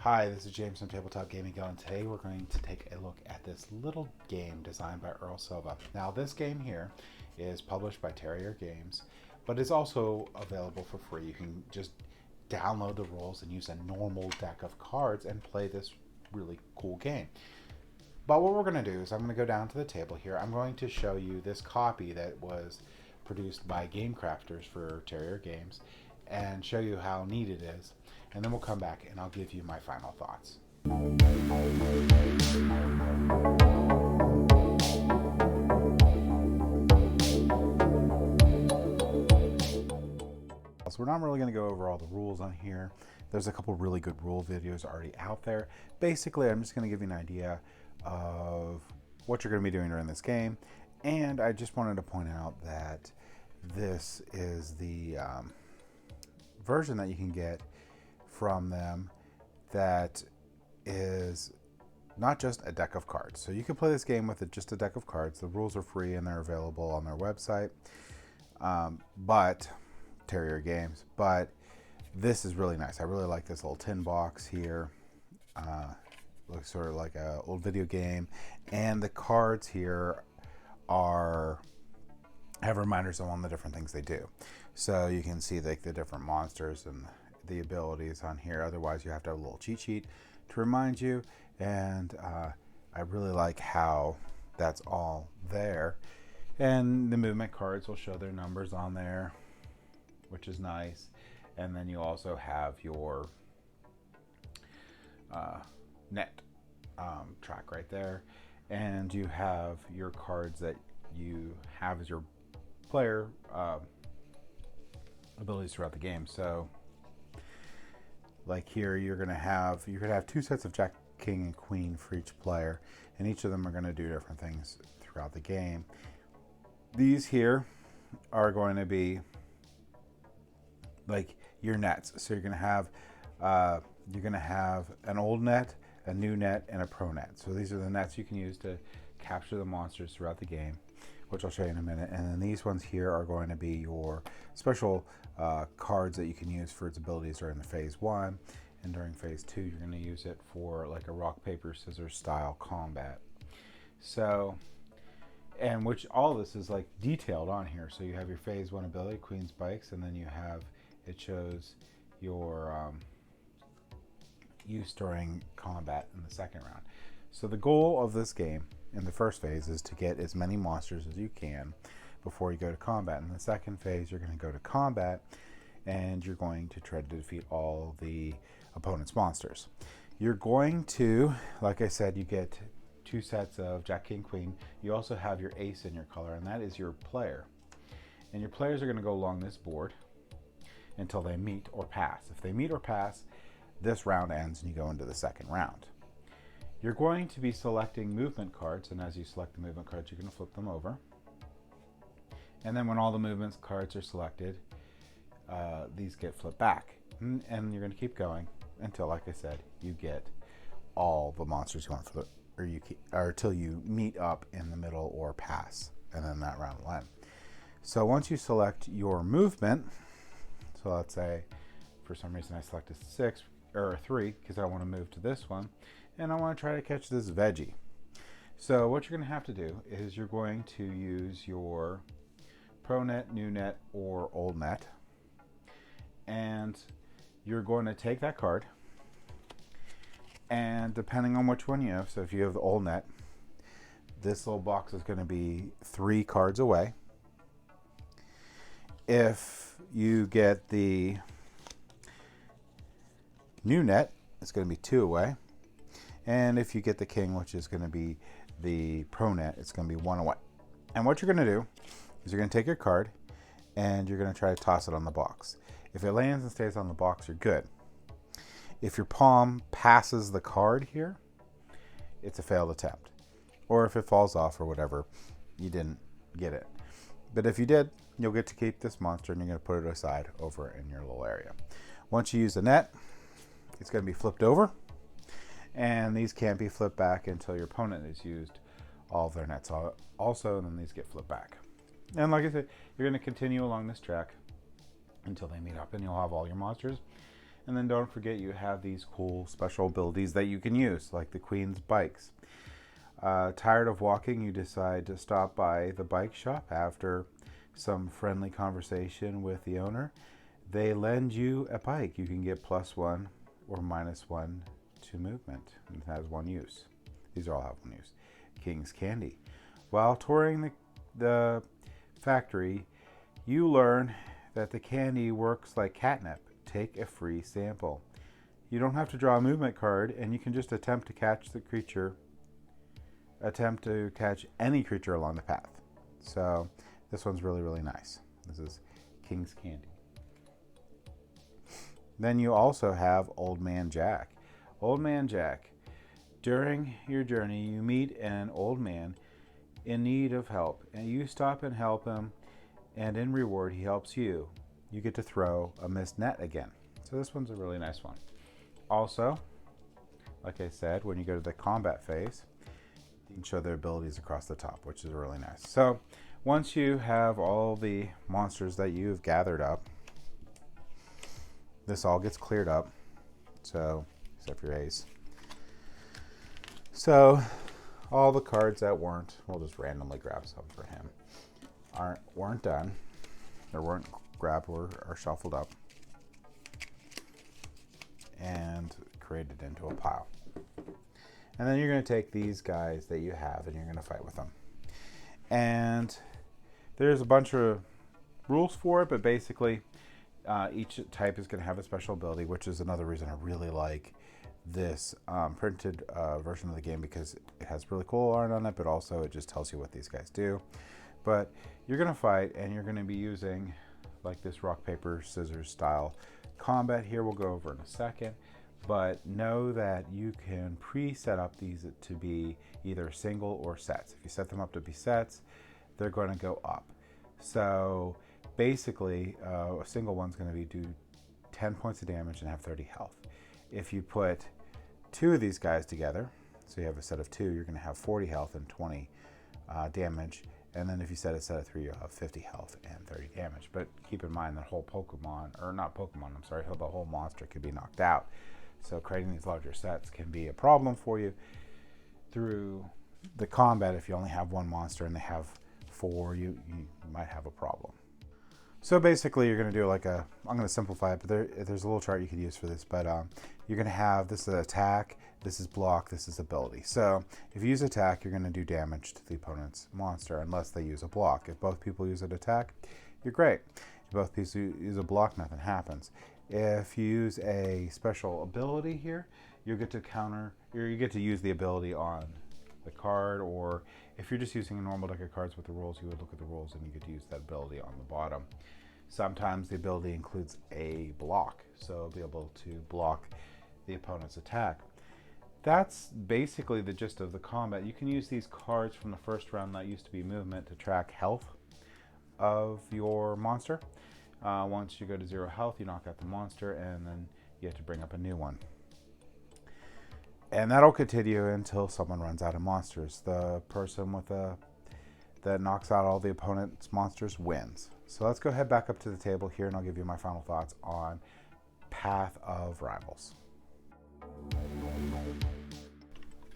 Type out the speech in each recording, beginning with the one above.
Hi, this is James from Tabletop Gaming Guild, and today we're going to take a look at this little game designed by Earl Silva. Now, this game here is published by Terrier Games, but it's also available for free. You can just download the rules and use a normal deck of cards and play this really cool game. But what we're going to do is I'm going to go down to the table here. I'm going to show you this copy that was produced by Game Crafters for Terrier Games and show you how neat it is. And then we'll come back and I'll give you my final thoughts. So we're not really going to go over all the rules on here. There's a couple really good rule videos already out there. Basically, I'm just going to give you an idea of what you're going to be doing during this game. And I just wanted to point out that this is the version that you can get from them that is not just a deck of cards. So you can play this game with just a deck of cards. The rules are free and they're available on their website, but Terrier Games. But this is really nice. I really like this little tin box here. Looks sort of like an old video game, and the cards here have reminders on the different things they do. So you can see like the different monsters and the abilities on here. Otherwise, you have to have a little cheat sheet to remind you. And I really like how that's all there. And the movement cards will show their numbers on there, which is nice. And then you also have your net track right there. And you have your cards that you have as your player abilities throughout the game. So like here, you could have two sets of Jack, King, and Queen for each player, and each of them are going to do different things throughout the game. These here are going to be like your nets. So you're going to have an old net, a new net, and a pro net. So these are the nets you can use to capture the monsters throughout the game, which I'll show you in a minute. And then these ones here are going to be your special cards that you can use for its abilities during the phase 1, and during phase 2 you're going to use it for like a rock paper scissors style combat. So, and which all this is like detailed on here. So you have your phase 1 ability, Queen Spikes, and then it shows your use during combat in the second round. So the goal of this game in the first phase is to get as many monsters as you can before you go to combat. In the second phase, you're going to go to combat and you're going to try to defeat all the opponent's monsters. You're going to, like I said, you get two sets of Jack, King, Queen. You also have your ace in your color, and that is your player. And your players are going to go along this board until they meet or pass. If they meet or pass, this round ends and you go into the second round. You're going to be selecting movement cards, and as you select the movement cards, you're going to flip them over. And then when all the movement cards are selected, these get flipped back. And you're going to keep going until, like I said, you get all the monsters you want or until you meet up in the middle or pass, and then that round will end. So once you select your movement, so let's say for some reason I select a 6 or a 3 because I want to move to this one, and I want to try to catch this veggie. So what you're going to have to do is you're going to use your pro net, new net, or old net, and you're going to take that card, and depending on which one you have, so if you have the old net, this little box is going to be 3 cards away. If you get the new net, it's going to be 2 away. And if you get the king, which is going to be the pro net, it's going to be 1 away. And what you're going to do is you're going to take your card and you're going to try to toss it on the box. If it lands and stays on the box, you're good. If your palm passes the card here, it's a failed attempt. Or if it falls off or whatever, you didn't get it. But if you did, you'll get to keep this monster, and you're going to put it aside over in your little area. Once you use the net, it's going to be flipped over, and these can't be flipped back until your opponent has used all of their nets also, and then these get flipped back. And like I said, you're going to continue along this track until they meet up, and you'll have all your monsters. And then don't forget you have these cool special abilities that you can use, like the Queen's Bikes. Tired of walking, you decide to stop by the bike shop after some friendly conversation with the owner. They lend you a bike. You can get +1 or -1 to movement. It has one use. These all have one use. King's Candy. While touring the factory, you learn that the candy works like catnip. Take a free sample. You don't have to draw a movement card, and you can just attempt to catch any creature along the path. So this one's really, really nice. This is King's Candy. Then you also have Old Man Jack. Old Man Jack. During your journey, you meet an old man in need of help, and you stop and help him, and in reward, he helps you. You get to throw a missed net again. So this one's a really nice one. Also, like I said, when you go to the combat phase, you can show their abilities across the top, which is really nice. So once you have all the monsters that you've gathered up, this all gets cleared up. So, except for Ace. So all the cards that weren't, we'll just randomly grab some for him, weren't done, or weren't grabbed or shuffled up and created into a pile. And then you're going to take these guys that you have and you're going to fight with them. And there's a bunch of rules for it, but basically each type is going to have a special ability, which is another reason I really like this printed version of the game, because it has really cool art on it, but also it just tells you what these guys do. But you're going to fight, and you're going to be using like this rock, paper, scissors style combat here. We'll go over in a second. But know that you can pre-set up these to be either single or sets. If you set them up to be sets, they're going to go up. So basically, a single one's going to do 10 points of damage and have 30 health. If you put two of these guys together, so you have a set of two, you're going to have 40 health and 20 damage. And then if you set a set of three, you'll have 50 health and 30 damage. But keep in mind the whole the whole monster could be knocked out. So creating these larger sets can be a problem for you through the combat. If you only have one monster and they have four, you might have a problem. So basically you're going to do I'm going to simplify it, but there's a little chart you could use for this. But you're going to have, this is attack, this is block, this is ability. So if you use attack, you're going to do damage to the opponent's monster unless they use a block. If both people use an attack, you're great. If both people use a block, nothing happens. If you use a special ability here, you get to use the ability on the card, or if you're just using a normal deck of cards with the rules, you would look at the rules and you get to use that ability on the bottom. Sometimes the ability includes a block, so it'll be able to block the opponent's attack. That's basically the gist of the combat. You can use these cards from the first round that used to be movement to track health of your monster. Once you go to 0 health, you knock out the monster, and then you have to bring up a new one. And that'll continue until someone runs out of monsters. The person that knocks out all the opponent's monsters wins. So let's go ahead back up to the table here, and I'll give you my final thoughts on Path of Rivals.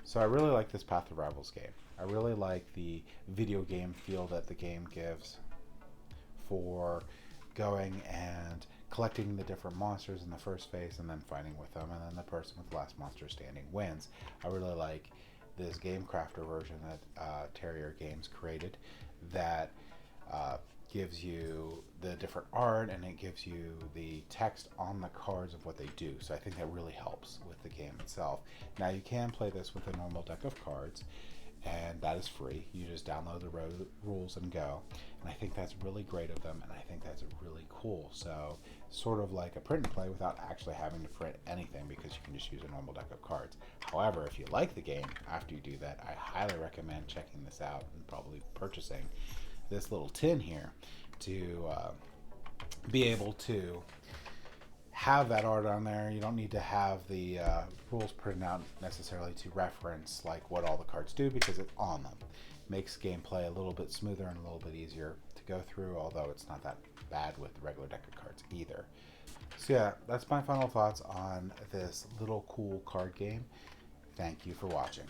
So I really like this Path of Rivals game. I really like the video game feel that the game gives for going and collecting the different monsters in the first phase and then fighting with them, and then the person with the last monster standing wins. I really like this Game Crafter version that Terrier Games created that gives you the different art, and it gives you the text on the cards of what they do. So I think that really helps with the game itself. Now you can play this with a normal deck of cards, and that is free. You just download the rules and go. And I think that's really great of them, and I think that's really cool. So sort of like a print and play without actually having to print anything, because you can just use a normal deck of cards. However, if you like the game, after you do that, I highly recommend checking this out and probably purchasing this little tin here to be able to have that art on there. You don't need to have the rules printed out necessarily to reference like what all the cards do, because it's on them. Makes gameplay a little bit smoother and a little bit easier to go through, although it's not that bad with the regular deck of cards either. So yeah, that's my final thoughts on this little cool card game. Thank you for watching.